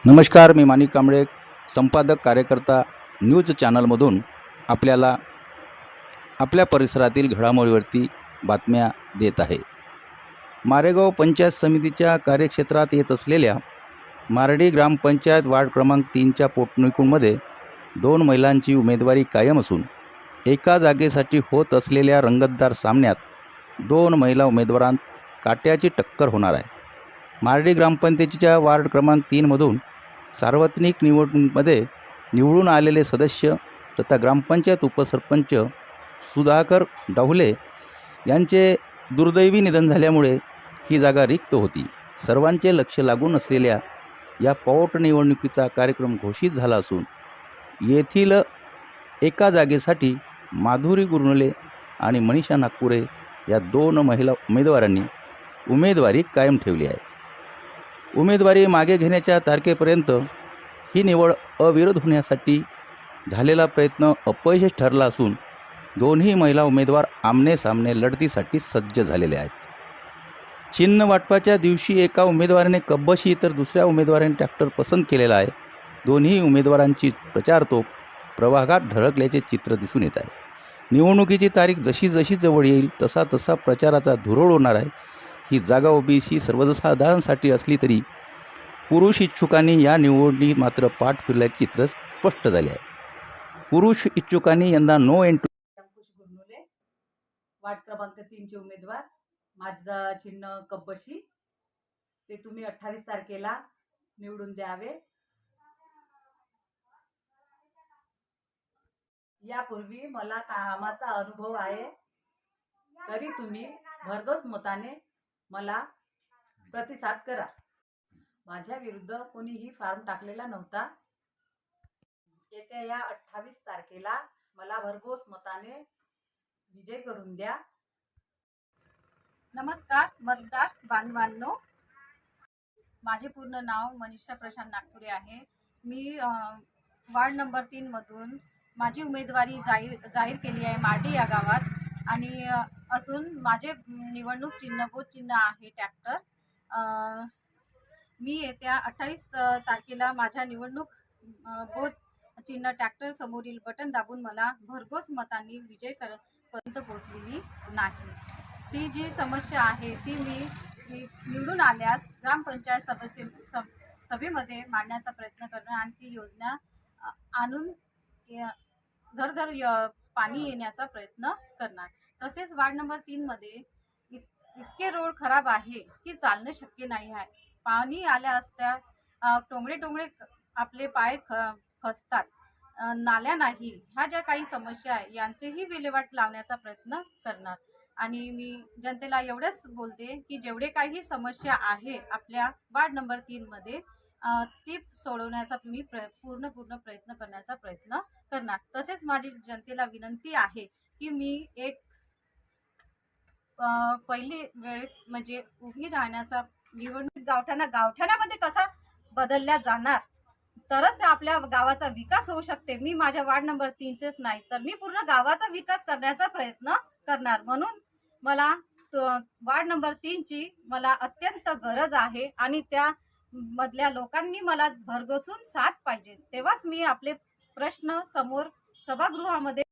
नमस्कार, मी माणिक कांबळे, संपादक कार्यकर्ता न्यूज चॅनलमधून आपल्याला आपल्या परिसरातील घडामोडीवरती बातम्या देत आहे। मारेगाव पंचायत समितीच्या कार्यक्षेत्रात येत असलेल्या मारडी ग्रामपंचायत वार्ड क्रमांक 3च्या पोटनिवडणुकीमध्ये 2 महिलांची उमेदवारी कायम असून एका जागेसाठी होत असलेल्या रंगतदार सामन्यात 2 महिला उमेदवारांत काट्याची टक्कर होणार आहे। मारडी ग्रामपंचायतीच्या वार्ड क्रमांक 3मधून सार्वत्रिक निवडणुकीमध्ये निवडून आलेले सदस्य तथा ग्रामपंचायत उपसरपंच सुधाकर डाहुले यांचे दुर्दैवी निधन झाल्यामुळे ही जागा रिक्त होती। सर्वांचे लक्ष लागून असलेल्या या पोटनिवडणुकीचा कार्यक्रम घोषित झाला असून येथील एका जागेसाठी माधुरी गुरनुले आणि मनीषा नागपुरे या 2 महिला उमेदवारांनी उमेदवारी कायम ठेवली आहे। उमेदवारी मागे घेण्याच्या तारखेपर्यंत ही निवड अविरोध होण्यासाठी झालेला प्रयत्न अपयशी ठरला असून दोन्ही महिला उमेदवार आमने-सामने लढतीसाठी सज्ज झालेले आहेत। चिन्ह वाटपाच्या दिवशी एका उमेदवाराने कब्बशी तर दुसऱ्या उमेदवाराने ट्रॅक्टर पसंत केलेला आहे। दोन्ही उमेदवारांची प्रचारतोफ प्रभागात धडकल्याचे चित्र दिसून येत आहे। निवडणुकीची तारीख जशी जशी जवळ येईल तसा तसा प्रचाराचा धुरोळ होणार आहे। ही जागा ओबीसी सर्वसाधारणसाठी असली तरी पुरुष इच्छुकांनी या निवडणुकीत मात्र पाठ फिरल्याचे चित्र स्पष्ट झाले आहे। पुरुष इच्छुकांनी यंदा नो एंट्री गुरनुले वार्ड क्रमांक 3चे उमेदवार, माझा चिन्ह कब्बशी, ते तुम्ही 28 तारखेला निवडून द्यावे। यापूर्वी मला कामाचा अनुभव आहे, तरी तुम्ही भरघोस मताने मला प्रतिसाद करा। माझ्या विरुद्ध कोणीही फॉर्म टाकलेला नव्हता। येत्या या 28 तारखेला मला भरघोस मताने विजय करून द्या। नमस्कार मतदार बांधवांनो, माझे पूर्ण नाव मनीषा प्रशांत नागपुरे आहे। मी वार्ड नंबर 3 मधून माझी उमेदवारी जाहीर केली आहे मारडी या गावात आणि असून माझे निवडणूक चिन्ह बोध चिन्ह आहे ट्रॅक्टर। मी येत्या 28 तारखेला माझ्या निवडणूक बोध चिन्ह ट्रॅक्टर समोरील बटन दाबून मला भरघोस मतांनी विजय पर्यंत पोहोचलेली नाही। ती जी समस्या आहे ती मी निवडून आल्यास ग्रामपंचायत सभेमध्ये मांडण्याचा प्रयत्न करणार आणि ती योजना आणून घर घर पाणी येण्याचा प्रयत्न करणार। तसेच वार्ड नंबर 3 मध्ये इतके रोड खराब आहे की चालणे शक्य नाही आहे। पाणी आल्या असत्या टोंगळे आपले पाय खचतात, नाल्या नाही, ह्या ज्या काही समस्या आहे यांचेही विल्हेवाट लावण्याचा प्रयत्न करणार। आणि मी जनतेला एवढंच बोलते की जेवढे काही समस्या आहे आपल्या वार्ड नंबर 3 मध्ये ती सोडवण्याचा मी पूर्ण प्रयत्न करण्याचा प्रयत्न करणार। तसेच माझी जनतेला विनंती आहे की मी एक पहिली वेळेस म्हणजे उभी राहण्याचा निवडणूक गावठाणामध्ये कसा बदलल्या जाणार तरच आपल्या गावाचा विकास होऊ शकते। मी माझ्या वार्ड नंबर 3चेच नाही तर मी पूर्ण गावाचा विकास करण्याचा प्रयत्न करणार। म्हणून मला वार्ड नंबर 3ची मला अत्यंत गरज आहे आणि त्या मधल्या लोकांनी मला भरघोसून साथ पाहिजे, तेव्हाच मी आपले प्रश्न समोर सभागृहामध्ये